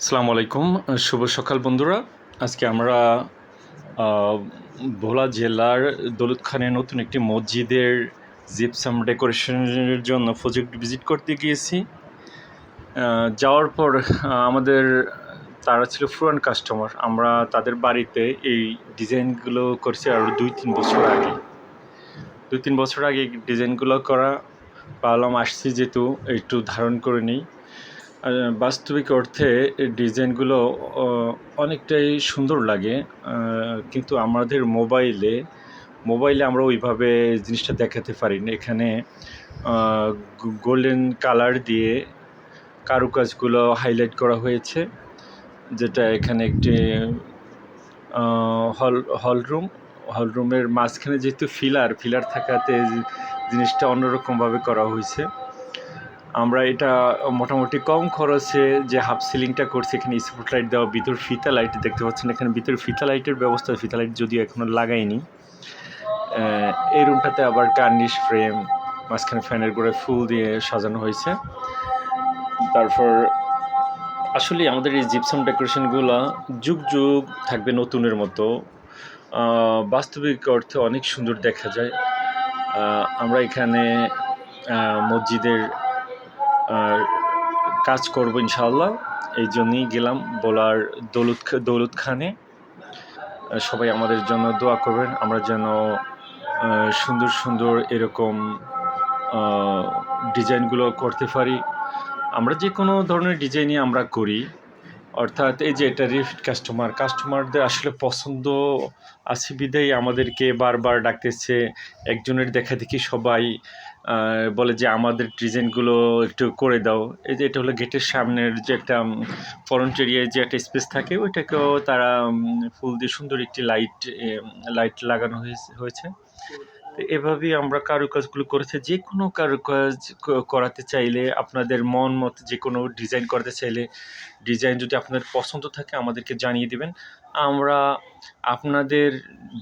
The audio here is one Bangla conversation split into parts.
আসসালামু আলাইকুম, শুভ সকাল বন্ধুরা। আজকে আমরা ভোলা জেলার দৌলতখানে নতুন একটি মসজিদের জিপসাম ডেকোরেশনের জন্য প্রজেক্ট ভিজিট করতে গিয়েছি। যাওয়ার পর আমাদের তারা ছিল পুরান কাস্টমার। আমরা তাদের বাড়িতে এই ডিজাইনগুলো করছি আরও 2-3 বছর আগে। 2-3 বছর আগে এই ডিজাইনগুলো করা ভাবলাম আসছি যেহেতু একটু ধারণ করে নিই। বাস্তবিক অর্থে এই ডিজাইনগুলো অনেকটাই সুন্দর লাগে, কিন্তু আমাদের মোবাইলে আমরা ওইভাবে জিনিসটা দেখাতে পারি না। এখানে গোল্ডেন কালার দিয়ে কারুকাজগুলো হাইলাইট করা হয়েছে, যেটা এখানে একটি হলরুমের মাঝখানে যেহেতু ফিলার থাকাতে জিনিসটা অন্যরকমভাবে করা হয়েছে। আমরা এটা মোটামুটি কম খরচে যে হাফ সিলিংটা করছি, এখানে স্পটলাইট দেওয়া, ভিতর ফিতা লাইট দেখতে পাচ্ছেন। এখানে ভিতরে ফিতা লাইটের ব্যবস্থা, ফিতা লাইট যদিও এখনও লাগাইনি। এই রুমটাতে আবার কার্নিশ ফ্রেম, মাঝখানে ফ্যানের গোড়ায় ফুল দিয়ে সাজানো হয়েছে। তারপর আসলে আমাদের এই জিপসাম ডেকোরেশনগুলো যুগ যুগ থাকবে নতুনের মতো। বাস্তবিক অর্থে অনেক সুন্দর দেখা যায়। আমরা এখানে মসজিদের কাজ করব ইনশাআল্লাহ, এই জন্যই গেলাম ভোলার দৌলতখানে। সবাই আমাদের জন্য দোয়া করবেন, আমরা যেন সুন্দর সুন্দর এরকম ডিজাইনগুলো করতে পারি। আমরা যে কোনো ধরনের ডিজাইনই আমরা করি, অর্থাৎ এই যে এটা রিপিট কাস্টমারদের আসলে পছন্দ আছে বিধায় আমাদেরকে বারবার ডাকতেছে। একজনের দেখা দেখি সবাই বলে যে আমাদের ডিজাইনগুলো একটু করে দাও। এই যে এটা হলো গেটের সামনের যে একটা ফ্রন্ট এরিয়ায় যে একটা স্পেস থাকে, ওইটাকেও তারা ফুল দিয়ে সুন্দর একটি লাইট লাগানো হয়েছে। তো এভাবেই আমরা কারুকাজগুলো করেছি। যে কোনো কারুকাজ করাতে চাইলে, আপনাদের মন মতো যে কোনো ডিজাইন করতে চাইলে, ডিজাইন যদি আপনাদের পছন্দ থাকে আমাদেরকে জানিয়ে দেবেন। আমরা আপনাদের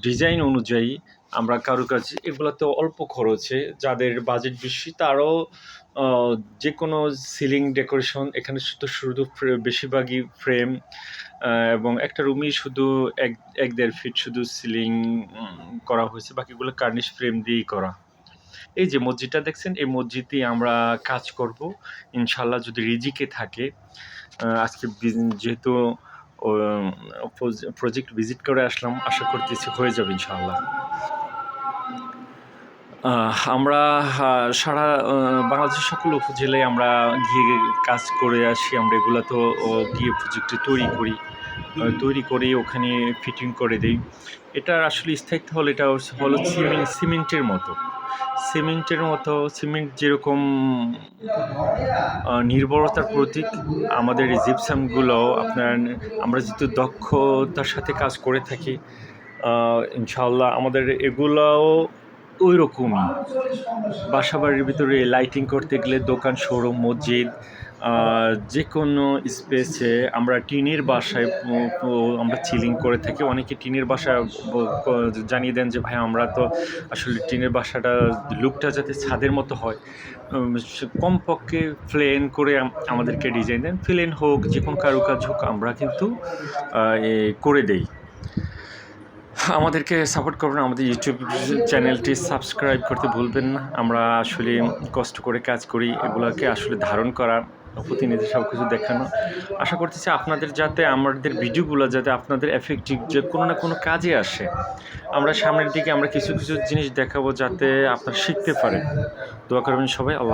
ডিজাইন অনুযায়ী আমরা কারুকাজ এগুলোতে অল্প খরচে, যাদের বাজেট বেশি তারাও যে কোনো সিলিং ডেকোরেশন, এখানে শুধু বেশিরভাগই ফ্রেম এবং একটা রুমই শুধু 1-1.5 ফিট শুধু সিলিং করা হয়েছে, বাকিগুলো কার্নিশ ফ্রেম দিয়েই করা। এই যে মসজিদটা দেখছেন, এই মসজিদেই আমরা কাজ করব ইনশাল্লাহ, যদি রিজিকে থাকে। আজকে যেহেতু প্রজেক্ট ভিজিট করে আসলাম, আশা করতেছি হয়ে যাবে ইনশাআল্লাহ। আমরা সারা বাংলাদেশের সকল উপজেলায় আমরা গিয়ে কাজ করে আসি। আমরা এগুলো তো গিয়ে প্রজেক্টে তৈরি করে ওখানে ফিটিং করে দিই। এটার আসলে স্থায়িত্ব হলো, এটা হলো সিমেন্টের মতো। সিমেন্ট যেরকম নির্ভরতার প্রতীক, আমাদের এই জিপসামগুলো আমরা যেহেতু দক্ষতার সাথে কাজ করে থাকি, ইনশাআল্লাহ আমাদের এগুলাও ওই রকমই। বাসাবাড়ির ভিতরে লাইটিং করতে গেলে, দোকান, শোরুম, মসজিদ, যে কোনো স্পেসে আমরা টিনের বাসায় আমরা সিলিং করে থাকি। অনেকে টিনের বাসা জানিয়ে দেন যে ভাই আমরা তো আসলে টিনের বাসাটা লুকটা যাতে ছাদের মতো হয়, কমপক্ষে প্লেন করে আমাদেরকে ডিজাইন দেন। প্লেন হোক, যে কোনো কারুকাজ হোক, আমরা কিন্তু করে দেই। আমাদেরকে সাপোর্ট করবেন, আমাদের ইউটিউব চ্যানেলটি সাবস্ক্রাইব করতে ভুলবেন না। আমরা আসলে কষ্ট করে কাজ করি, এগুলোকে আসলে ধারণ করা, প্রতিনিধি সব কিছু দেখানো। আশা করতেছি আপনাদের যাতে আমাদের ভিডিওগুলো যাতে আপনাদের এফেক্টিভ, যে কোনো না কোনো কাজে আসে। আমরা সামনের দিকে আমরা কিছু জিনিস দেখাবো যাতে আপনারা শিখতে পারেন। দোয়া করবেন সবাই। আল্লাহ।